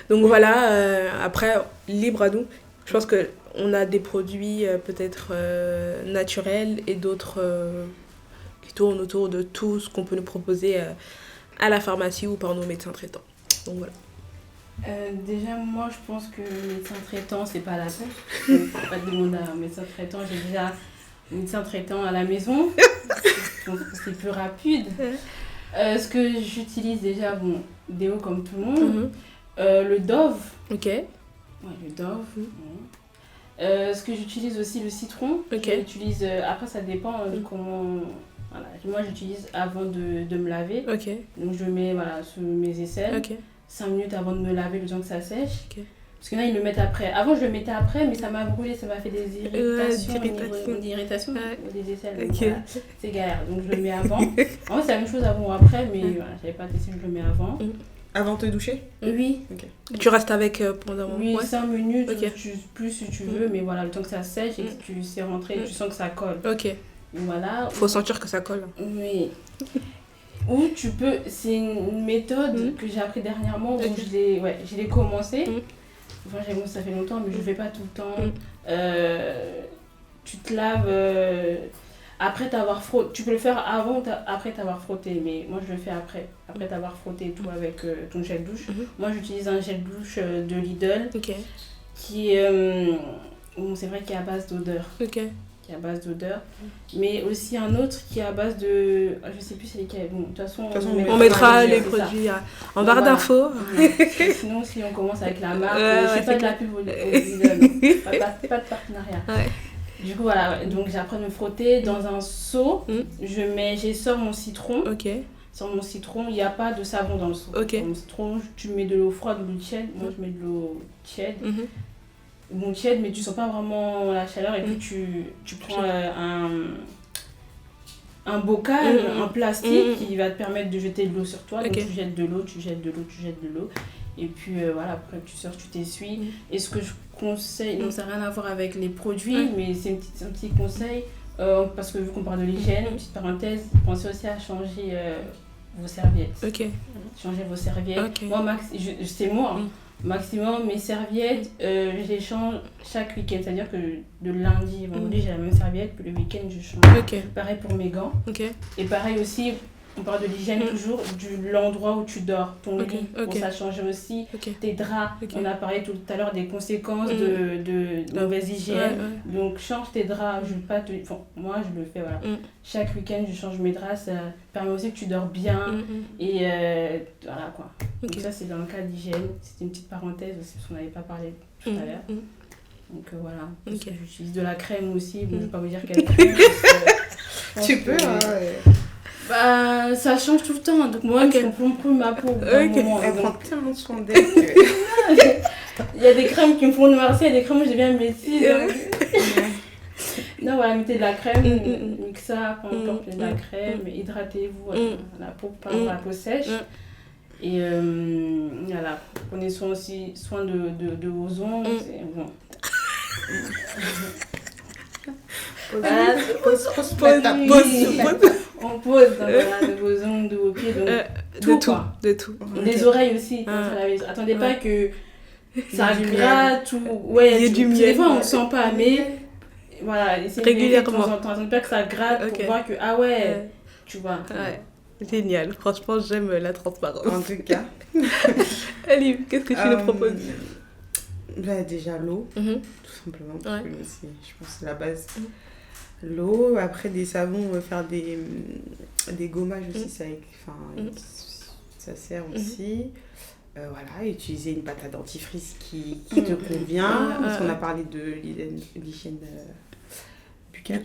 Donc voilà, après, libre à nous. Je pense qu'on a des produits peut-être naturels et d'autres qui tournent autour de tout ce qu'on peut nous proposer à la pharmacie ou par nos médecins traitants. Donc voilà. Déjà, moi, je pense que le médecin traitant, c'est pas la peine. Je ne peux pas demander à un médecin traitant. J'ai déjà un médecin traitant à la maison. Je pense que c'est plus rapide. Ce que j'utilise déjà, bon, déo comme tout le monde. Le Dove. Ok. Ouais, le Dove. Ce que j'utilise aussi, le citron. Ok. J'utilise, après, ça dépend de comment... Voilà. Moi, j'utilise avant de me laver. Ok. Donc, je mets sur mes aisselles. Ok. 5 minutes avant de me laver, le temps que ça sèche. Ok. Parce que là, ils le mettent après. Avant, je le mettais après, mais ça m'a brûlé, ça m'a fait des irritations des aisselles. Donc, Okay. voilà, c'est galère. Donc, je le mets avant. En fait, c'est la même chose avant ou après, mais voilà, j'avais pas testé, je le mets avant. Avant de te doucher? Oui. Okay. Tu restes avec pendant un moment? Oui, 5 minutes, Okay. plus si tu veux, mais voilà, le temps que ça sèche et que tu sais rentrer, tu sens que ça colle. Ok. Voilà. Faut sentir que ça colle. Oui. Ou tu peux, c'est une méthode que j'ai appris dernièrement, où je l'ai commencé. Enfin, ça fait longtemps, mais je ne fais pas tout le temps. Tu te laves après t'avoir frotté. Tu peux le faire avant, après t'avoir frotté, mais moi je le fais après t'avoir frotté tout avec ton gel douche. Moi j'utilise un gel douche de Lidl qui est, c'est vrai qu'il est à base d'odeur. Qui est à base d'odeur, mais aussi un autre qui est à base de... Je sais plus c'est lesquels. Bon, de toute façon, on mettra les produits en barre d'infos. Sinon, si on commence avec la marque, je fais pas de la pub au Lidl, pas de partenariat. Ouais. Du coup, voilà, donc j'apprends à me frotter dans un seau, j'essore mon citron. Sur mon citron, il n'y a pas de savon dans le seau. Dans mon citron, tu mets de l'eau froide ou de l'eau tiède. Moi, je mets de l'eau tiède. Bon, tiède, mais tu sens pas vraiment la chaleur. Et puis, tu prends un bocal, un plastique qui va te permettre de jeter de l'eau sur toi. Donc, tu jettes de l'eau, tu jettes de l'eau, tu jettes de l'eau. Et puis, voilà, après tu sors, tu t'essuies. Et ce que je conseille, ça n'a rien à voir avec les produits, mais c'est un petit conseil. Parce que vu qu'on parle de l'hygiène, petite parenthèse, pensez aussi à changer vos serviettes. Changer vos serviettes. Moi, c'est moi. Maximum, mes serviettes, je les change chaque week-end. C'est-à-dire que de lundi, vendredi, j'ai la même serviette, puis le week-end, je change. Pareil pour mes gants. Et pareil aussi, on parle de l'hygiène toujours, de l'endroit où tu dors, ton lit. Pour ça changer aussi tes draps. On a parlé tout à l'heure des conséquences de mauvaise hygiène. Donc, change tes draps. Moi, je le fais, voilà. Chaque week-end, je change mes draps. Ça permet aussi que tu dors bien. Et voilà, quoi. Donc, ça, c'est dans le cas d'hygiène. C'était une petite parenthèse aussi, parce qu'on n'avait pas parlé tout à l'heure. Donc, voilà. Parce que j'utilise de la crème aussi. Bon, je ne vais pas vous dire quelle crème. Tu peux, Bah, ça change tout le temps, donc moi je comprends plus ma peau. Moment, elle prend tellement soin d'elle. Il y a des crèmes qui me font noircir, il y a des crèmes où j'ai bien métis. Non, voilà, mettez de la crème, mixa, peu importe, de la crème, hydratez-vous la peau, pas la peau sèche. Et voilà, prenez soin de vos ongles. Bon. On pose de vos ongles, de vos pieds, donc de tout. Les oreilles aussi. Attendez pas que ça gratte ou il y a du miel. Des fois on sent pas, mais voilà, essayez régulièrement de temps en temps. Attendez pas que ça gratte pour voir que tu vois. Génial, franchement j'aime la transparence. En tout cas. Ali, qu'est-ce que tu nous proposes? Déjà l'eau, tout simplement, parce que je pense que c'est la base. L'eau, après des savons, faire des gommages aussi, ça sert aussi. Voilà, utiliser une pâte à dentifrice qui te convient, parce qu'on a parlé de l'hygiène buccale.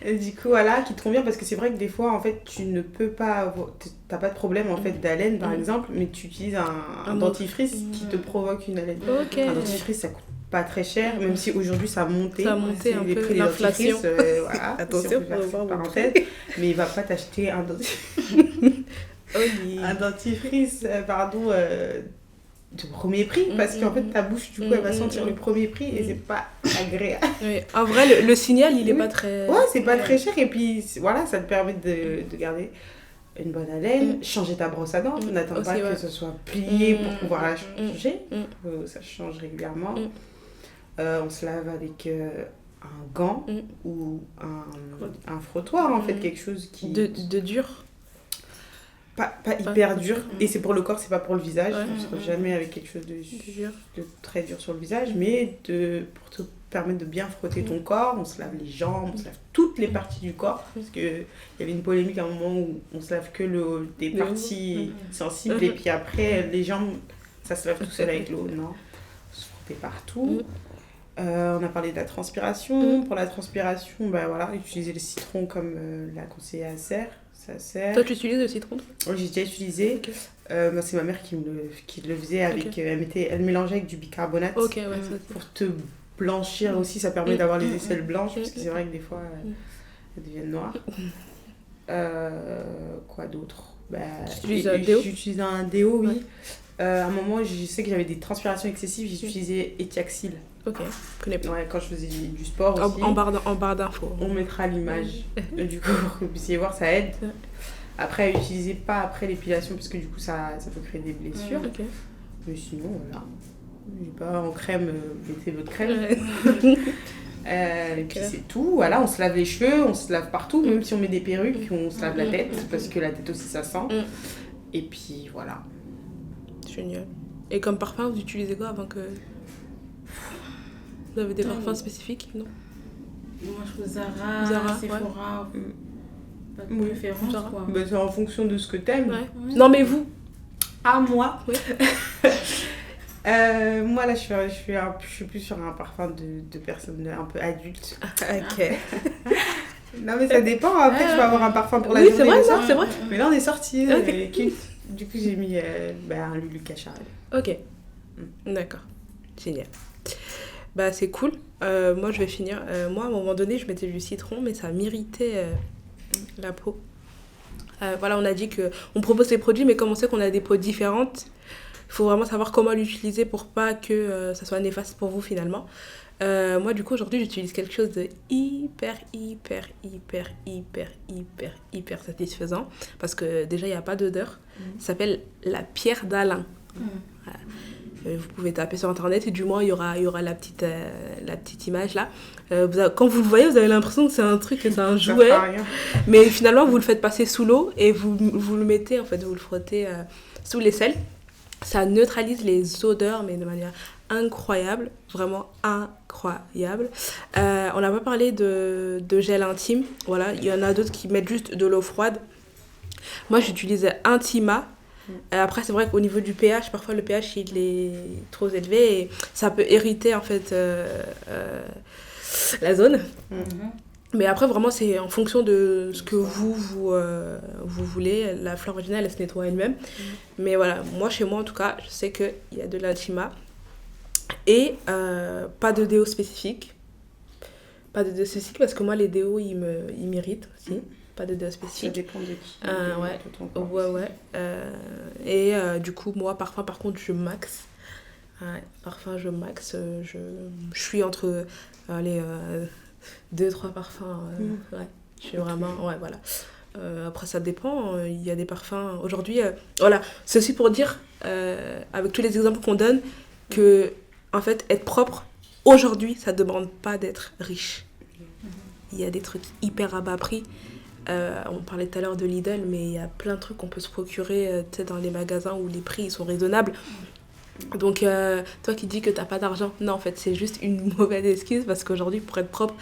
Et du coup, voilà, qui te convient, parce que c'est vrai que des fois, en fait, tu ne peux pas t'as pas de problème, en fait, d'haleine, par exemple, mais tu utilises un dentifrice qui te provoque une haleine. Un dentifrice, ça coûte pas très cher, même si aujourd'hui, ça a monté un les peu, prix des l'inflation. Voilà, attention, si on peut faire parenthèse, mais il va pas t'acheter un dentifrice, de premier prix, parce qu'en fait ta bouche du coup elle va sentir le premier prix et c'est pas agréable. En vrai le signal il est pas très... Ouais, c'est pas très cher et puis voilà, ça te permet de garder une bonne haleine, changer ta brosse à dents, n'attends pas que ce soit plié pour pouvoir la changer, ça change régulièrement. On se lave avec un gant ou un frottoir, en fait, quelque chose qui... De dur. Pas hyper dur, et c'est pour le corps, c'est pas pour le visage, on se retrouve jamais avec quelque chose de très dur sur le visage, mais pour te permettre de bien frotter ton corps, on se lave les jambes, on se lave toutes les parties du corps, parce qu'il y avait une polémique à un moment où on se lave que des parties sensibles, et puis après les jambes, ça se lave tout seul avec l'eau, non, on se frottait partout. On a parlé de la transpiration. Pour la transpiration, utiliser le citron comme l'a conseillé Acer. Ça sert. Toi, tu utilises le citron? Oui, j'ai déjà utilisé. Okay. C'est ma mère qui le faisait avec... elle mélangeait avec du bicarbonate pour te blanchir aussi. Ça permet d'avoir les aisselles blanches, parce que c'est vrai que des fois, elles deviennent noires. Quoi d'autre? Tu utilises un déo? J'utilise un déo, oui. À un moment, je sais que j'avais des transpirations excessives, j'ai utilisé Etiaxil. Ok, je connais pas. Ouais, quand je faisais du sport aussi. En barre d'infos. On mettra l'image, du coup, pour que vous puissiez voir, ça aide. Après, utilisez pas après l'épilation, parce que du coup, ça peut créer des blessures. Mais sinon, voilà. Pas en crème, mettez votre crème. Et puis c'est tout. Voilà, on se lave les cheveux, on se lave partout, même si on met des perruques, on se lave la tête, parce que la tête aussi, ça sent. Et puis, voilà. Génial. Et comme parfum, vous utilisez quoi avant que... Vous avez des parfums spécifiques, non? Moi, je trouve Zara, Sephora. Pas de préférence, quoi. C'est en fonction de ce que t'aimes. Non, mais vous? Ah, moi? Moi, là, je suis plus sur un parfum de personnes un peu adultes. Ok. Non, mais ça dépend. Après, je peux avoir un parfum pour la journée. Oui, c'est vrai. Mais là, on est sortis. Du coup, j'ai mis un Lulu Cacharel. Ok. D'accord. Génial. C'est cool. Moi, je vais finir. Moi, à un moment donné, je mettais du citron, mais ça m'irritait la peau. Voilà, on a dit qu'on propose des produits, mais comme on sait qu'on a des peaux différentes, il faut vraiment savoir comment l'utiliser pour pas que ça soit néfaste pour vous, finalement. Moi, du coup, aujourd'hui, j'utilise quelque chose de hyper satisfaisant. Parce que déjà, il n'y a pas d'odeur. Ça s'appelle la pierre d'Alain. Voilà. Vous pouvez taper sur internet et du moins il y aura la petite image là. Quand vous le voyez, vous avez l'impression que c'est un truc, que c'est un jouet. Mais finalement, vous le faites passer sous l'eau et vous le mettez, en fait, vous le frottez sous l'aisselle. Ça neutralise les odeurs, mais de manière incroyable, vraiment incroyable. On n'a pas parlé de gel intime. Voilà, il y en a d'autres qui mettent juste de l'eau froide. Moi, j'utilise Intima. Après, c'est vrai qu'au niveau du pH, parfois le pH il est trop élevé et ça peut irriter en fait la zone. Mais après, vraiment, c'est en fonction de ce que vous voulez. La fleur vaginale, elle se nettoie elle-même. Mais voilà, moi, chez moi, en tout cas, je sais qu'il y a de l'Intima. Et pas de déo spécifique. Pas de déo spécifique parce que moi, les déos, ils m'irritent aussi. Pas de déo spécifique. Ça dépend de qui. Ouais. Et du coup, moi, parfum, par contre, je max. Parfum, je max. Je suis entre les 2-3 parfums. Je suis vraiment... Ouais, voilà. Après, ça dépend. Il y a des parfums... Aujourd'hui, voilà. C'est aussi pour dire, avec tous les exemples qu'on donne, que, en fait, être propre, aujourd'hui, ça ne demande pas d'être riche. Il y a des trucs hyper à bas prix. On parlait tout à l'heure de Lidl, mais il y a plein de trucs qu'on peut se procurer dans les magasins où les prix ils sont raisonnables. Donc, toi qui dis que t'as pas d'argent, non, en fait, c'est juste une mauvaise excuse parce qu'aujourd'hui, pour être propre,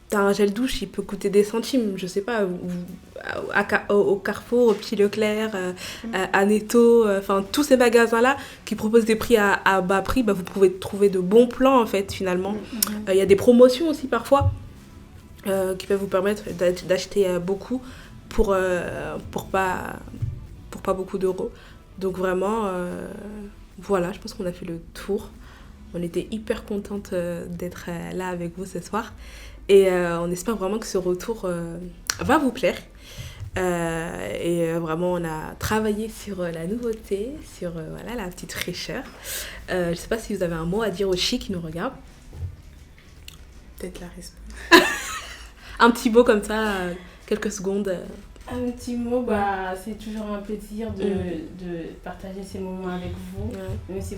t'as un gel douche, il peut coûter des centimes, je sais pas, au Carrefour, au Petit Leclerc, à Netto, enfin, tous ces magasins-là qui proposent des prix à bas prix, vous pouvez trouver de bons plans, en fait, finalement. Il y a des promotions aussi, parfois. Qui peuvent vous permettre d'acheter beaucoup pour pas beaucoup d'euros. Donc vraiment, voilà, je pense qu'on a fait le tour. On était hyper contente d'être là avec vous ce soir. Et on espère vraiment que ce retour va vous plaire. Et vraiment, on a travaillé sur la nouveauté, sur la petite fraîcheur. Je ne sais pas si vous avez un mot à dire aux filles qui nous regardent. Peut-être la réponse. Un petit mot comme ça, quelques secondes. Un petit mot, c'est toujours un plaisir de partager ces moments avec vous. Même si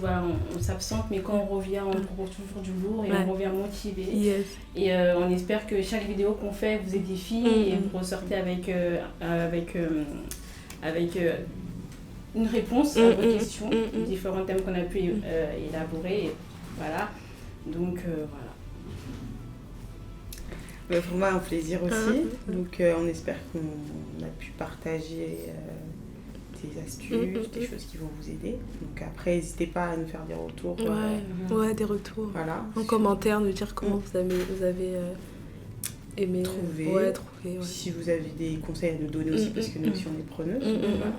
on s'absente, mais quand on revient, on propose toujours du lourd et on revient motivé. Yes. Et on espère que chaque vidéo qu'on fait vous édifie et vous ressortez avec une réponse à vos questions, différents thèmes qu'on a pu élaborer. Et voilà. Donc voilà. Pour moi, un plaisir aussi. Donc, on espère qu'on a pu partager des astuces, des choses qui vont vous aider. Donc, après, n'hésitez pas à nous faire des retours. Des retours. Voilà. En commentaire, nous dire comment vous avez aimé. Trouvé. Si vous avez des conseils à nous donner aussi, parce que nous aussi, on est preneuses. Voilà.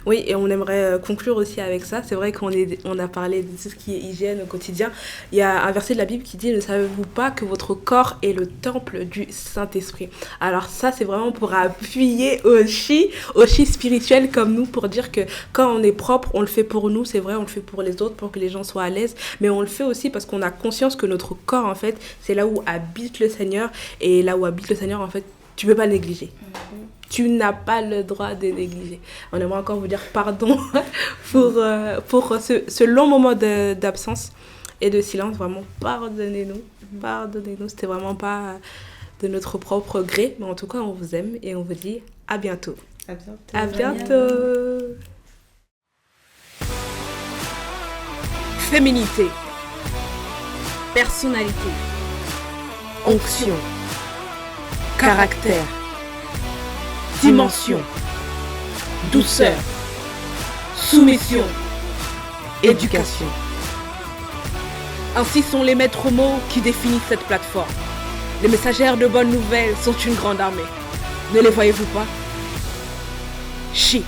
Oui, et on aimerait conclure aussi avec ça. C'est vrai qu'on a parlé de tout ce qui est hygiène au quotidien. Il y a un verset de la Bible qui dit « Ne savez-vous pas que votre corps est le temple du Saint-Esprit ?» Alors ça, c'est vraiment pour appuyer Oshi spirituel comme nous, pour dire que quand on est propre, on le fait pour nous, c'est vrai, on le fait pour les autres, pour que les gens soient à l'aise. Mais on le fait aussi parce qu'on a conscience que notre corps, en fait, c'est là où habite le Seigneur. Et là où habite le Seigneur, en fait, tu ne peux pas le négliger. Tu n'as pas le droit de négliger. On aimerait encore vous dire pardon pour ce long moment d'absence et de silence. Vraiment, pardonnez-nous. Pardonnez-nous. C'était vraiment pas de notre propre gré. Mais en tout cas, on vous aime et on vous dit à bientôt. À bientôt. Féminité. Personnalité. Onction. Caractère. Dimension, douceur, soumission, éducation. Ainsi sont les maîtres mots qui définissent cette plateforme. Les messagères de bonnes nouvelles sont une grande armée. Ne les voyez-vous pas? Chi.